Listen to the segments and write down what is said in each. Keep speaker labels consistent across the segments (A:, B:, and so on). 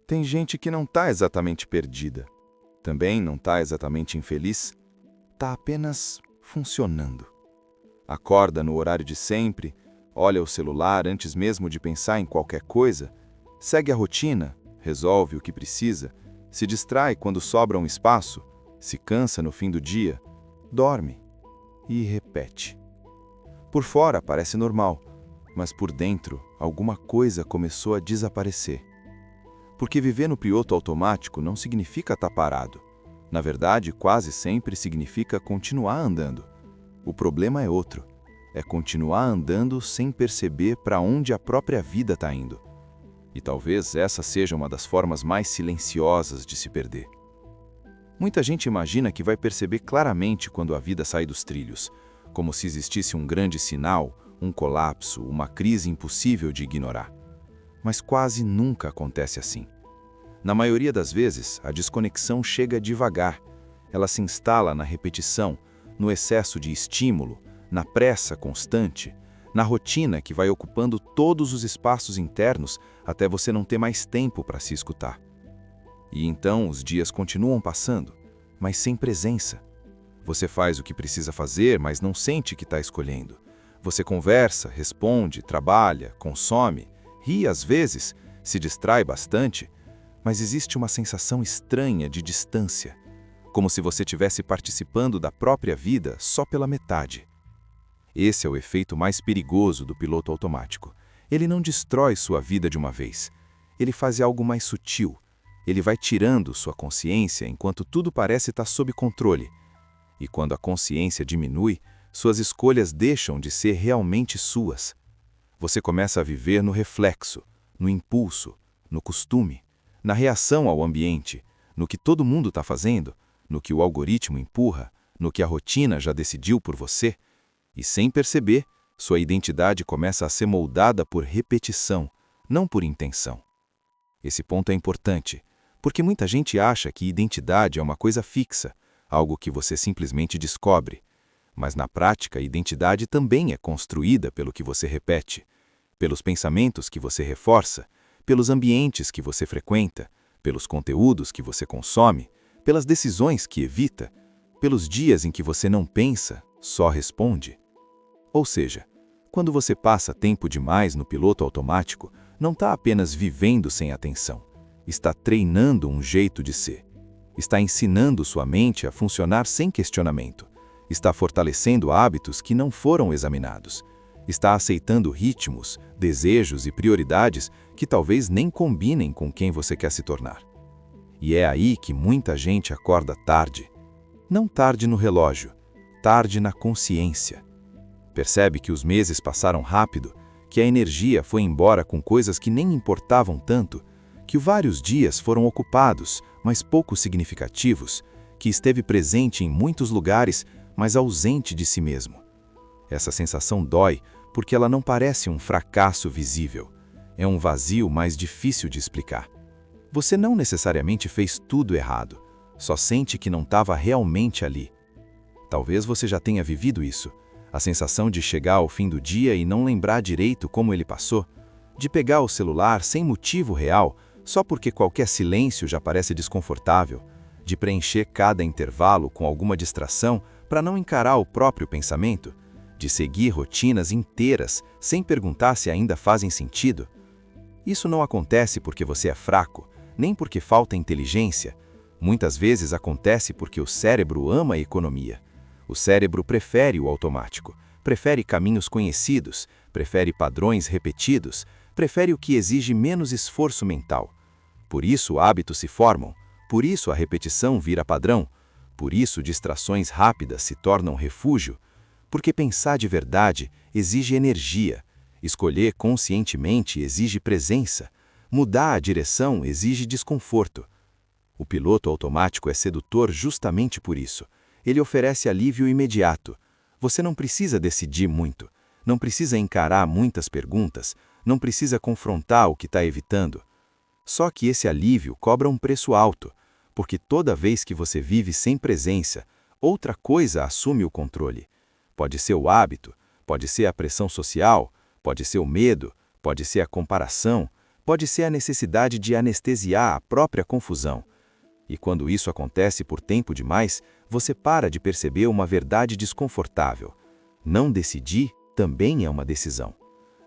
A: Tem gente que não está exatamente perdida. Também não está exatamente infeliz. Está apenas funcionando. Acorda no horário de sempre, olha o celular antes mesmo de pensar em qualquer coisa, segue a rotina, resolve o que precisa, se distrai quando sobra um espaço, se cansa no fim do dia, dorme e repete. Por fora parece normal, mas por dentro alguma coisa começou a desaparecer. Porque viver no piloto automático não significa estar parado. Na verdade, quase sempre significa continuar andando. O problema é outro. É continuar andando sem perceber para onde a própria vida está indo. E talvez essa seja uma das formas mais silenciosas de se perder. Muita gente imagina que vai perceber claramente quando a vida sai dos trilhos, como se existisse um grande sinal, um colapso, uma crise impossível de ignorar. Mas quase nunca acontece assim. Na maioria das vezes, a desconexão chega devagar. Ela se instala na repetição, no excesso de estímulo, na pressa constante, na rotina que vai ocupando todos os espaços internos até você não ter mais tempo para se escutar. E então os dias continuam passando, mas sem presença. Você faz o que precisa fazer, mas não sente que está escolhendo. Você conversa, responde, trabalha, consome, ri às vezes, se distrai bastante, mas existe uma sensação estranha de distância, como se você estivesse participando da própria vida só pela metade. Esse é o efeito mais perigoso do piloto automático. Ele não destrói sua vida de uma vez. Ele faz algo mais sutil. Ele vai tirando sua consciência enquanto tudo parece estar sob controle. E quando a consciência diminui, suas escolhas deixam de ser realmente suas. Você começa a viver no reflexo, no impulso, no costume, na reação ao ambiente, no que todo mundo está fazendo, no que o algoritmo empurra, no que a rotina já decidiu por você. E sem perceber, sua identidade começa a ser moldada por repetição, não por intenção. Esse ponto é importante, porque muita gente acha que identidade é uma coisa fixa, algo que você simplesmente descobre. Mas na prática, a identidade também é construída pelo que você repete, pelos pensamentos que você reforça, pelos ambientes que você frequenta, pelos conteúdos que você consome, pelas decisões que evita, pelos dias em que você não pensa, só responde. Ou seja, quando você passa tempo demais no piloto automático, não está apenas vivendo sem atenção, está treinando um jeito de ser, está ensinando sua mente a funcionar sem questionamento, está fortalecendo hábitos que não foram examinados, está aceitando ritmos, desejos e prioridades que talvez nem combinem com quem você quer se tornar. E é aí que muita gente acorda tarde. Não tarde no relógio, tarde na consciência. Percebe que os meses passaram rápido, que a energia foi embora com coisas que nem importavam tanto, que vários dias foram ocupados, mas pouco significativos, que esteve presente em muitos lugares, mas ausente de si mesmo. Essa sensação dói porque ela não parece um fracasso visível. É um vazio mais difícil de explicar. Você não necessariamente fez tudo errado, só sente que não estava realmente ali. Talvez você já tenha vivido isso. A sensação de chegar ao fim do dia e não lembrar direito como ele passou, de pegar o celular sem motivo real, só porque qualquer silêncio já parece desconfortável, de preencher cada intervalo com alguma distração para não encarar o próprio pensamento, de seguir rotinas inteiras sem perguntar se ainda fazem sentido. Isso não acontece porque você é fraco, nem porque falta inteligência. Muitas vezes acontece porque o cérebro ama a economia. O cérebro prefere o automático, prefere caminhos conhecidos, prefere padrões repetidos, prefere o que exige menos esforço mental. Por isso hábitos se formam, por isso a repetição vira padrão, por isso distrações rápidas se tornam refúgio, porque pensar de verdade exige energia, escolher conscientemente exige presença, mudar a direção exige desconforto. O piloto automático é sedutor justamente por isso. Ele oferece alívio imediato. Você não precisa decidir muito, não precisa encarar muitas perguntas, não precisa confrontar o que está evitando. Só que esse alívio cobra um preço alto, porque toda vez que você vive sem presença, outra coisa assume o controle. Pode ser o hábito, pode ser a pressão social, pode ser o medo, pode ser a comparação, pode ser a necessidade de anestesiar a própria confusão. E quando isso acontece por tempo demais, você para de perceber uma verdade desconfortável. Não decidir também é uma decisão.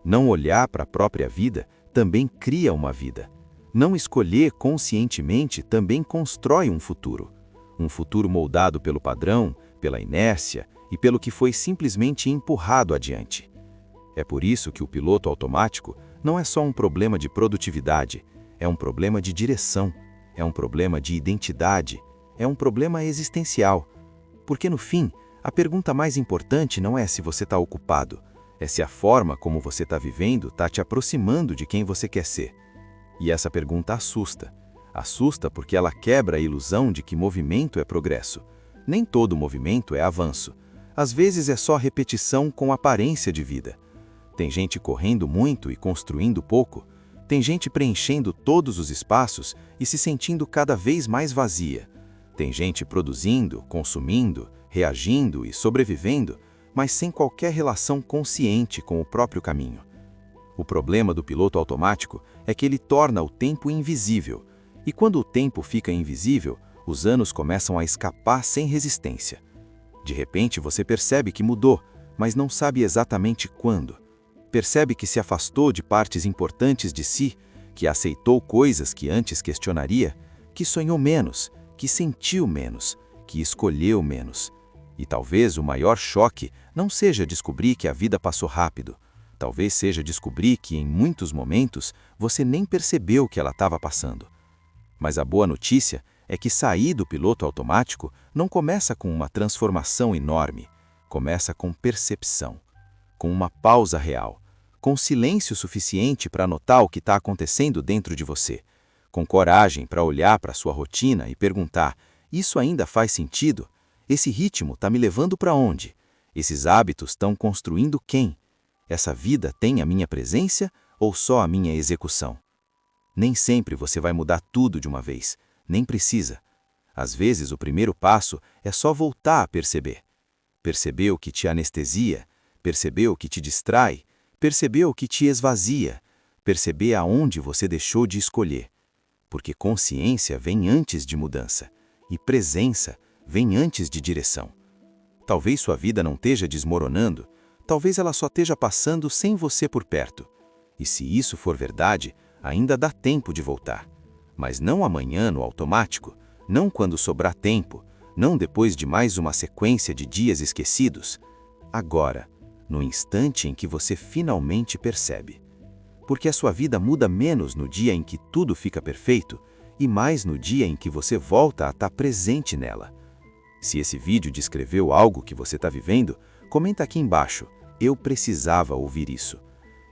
A: Não olhar para a própria vida também cria uma vida. Não escolher conscientemente também constrói um futuro. Um futuro moldado pelo padrão, pela inércia e pelo que foi simplesmente empurrado adiante. É por isso que o piloto automático não é só um problema de produtividade, é um problema de direção, é um problema de identidade, é um problema existencial. Porque no fim, a pergunta mais importante não é se você está ocupado, é se a forma como você está vivendo está te aproximando de quem você quer ser. E essa pergunta assusta. Assusta porque ela quebra a ilusão de que movimento é progresso. Nem todo movimento é avanço. Às vezes é só repetição com aparência de vida. Tem gente correndo muito e construindo pouco. Tem gente preenchendo todos os espaços e se sentindo cada vez mais vazia. Tem gente produzindo, consumindo, reagindo e sobrevivendo, mas sem qualquer relação consciente com o próprio caminho. O problema do piloto automático é que ele torna o tempo invisível. E quando o tempo fica invisível, os anos começam a escapar sem resistência. De repente você percebe que mudou, mas não sabe exatamente quando. Percebe que se afastou de partes importantes de si, que aceitou coisas que antes questionaria, que sonhou menos, que sentiu menos, que escolheu menos. E talvez o maior choque não seja descobrir que a vida passou rápido. Talvez seja descobrir que em muitos momentos você nem percebeu que ela estava passando. Mas a boa notícia é que sair do piloto automático não começa com uma transformação enorme. Começa com percepção, com uma pausa real, com silêncio suficiente para notar o que está acontecendo dentro de você, com coragem para olhar para a sua rotina e perguntar: isso ainda faz sentido? Esse ritmo está me levando para onde? Esses hábitos estão construindo quem? Essa vida tem a minha presença ou só a minha execução? Nem sempre você vai mudar tudo de uma vez, nem precisa. Às vezes o primeiro passo é só voltar a perceber. Perceber o que te anestesia, perceber o que te distrai, perceber o que te esvazia, perceber aonde você deixou de escolher. Porque consciência vem antes de mudança, e presença vem antes de direção. Talvez sua vida não esteja desmoronando, talvez ela só esteja passando sem você por perto. E se isso for verdade, ainda dá tempo de voltar. Mas não amanhã no automático, não quando sobrar tempo, não depois de mais uma sequência de dias esquecidos. Agora, no instante em que você finalmente percebe. Porque a sua vida muda menos no dia em que tudo fica perfeito e mais no dia em que você volta a estar presente nela. Se esse vídeo descreveu algo que você está vivendo, comenta aqui embaixo: eu precisava ouvir isso.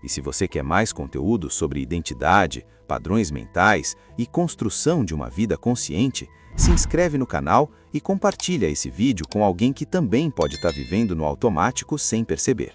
A: E se você quer mais conteúdo sobre identidade, padrões mentais e construção de uma vida consciente, se inscreve no canal e compartilha esse vídeo com alguém que também pode estar vivendo no automático sem perceber.